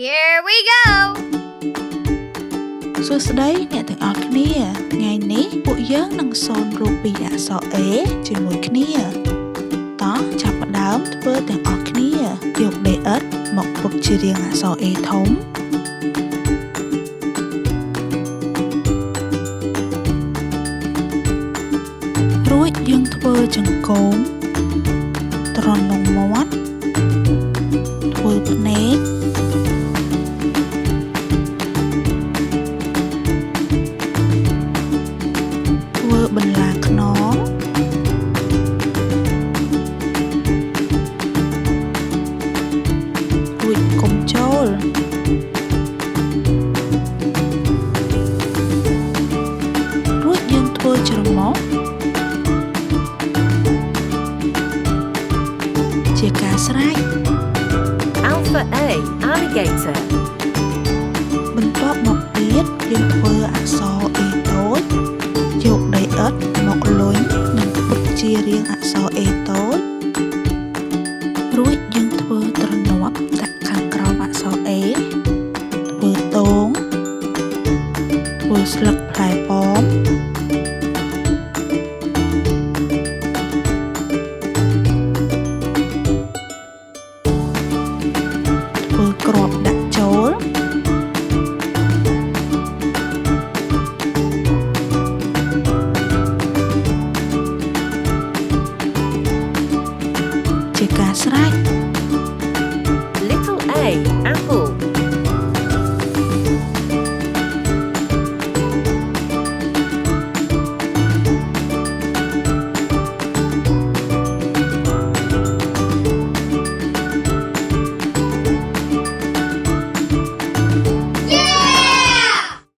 Here we go សួស្តីអ្នកទាំងអស់គ្នាថ្ងៃនេះពួកយើងនឹងសូនរូបពីអក្សរ A ជាមួយគ្នាតោះចាប់ផ្ដើមធ្វើទាំងអស់គ្នាយក DX មកពុតជារាងអក្សរ A ធំរួចយើងធ្វើចង្កូមត្រង់លងមាត់ធ្វើភ្នែកធ្វើបន្លាខ្នងរួចកុំចូលរួចយើងធ្វើច្រមុះជាការស្រេច Alpha A alligator បន្ទាប់មកទៀតយើងធ្វើអក្សរ A តូចយក DX មកលុញនិងពុតជារាងអក្សរ A តូច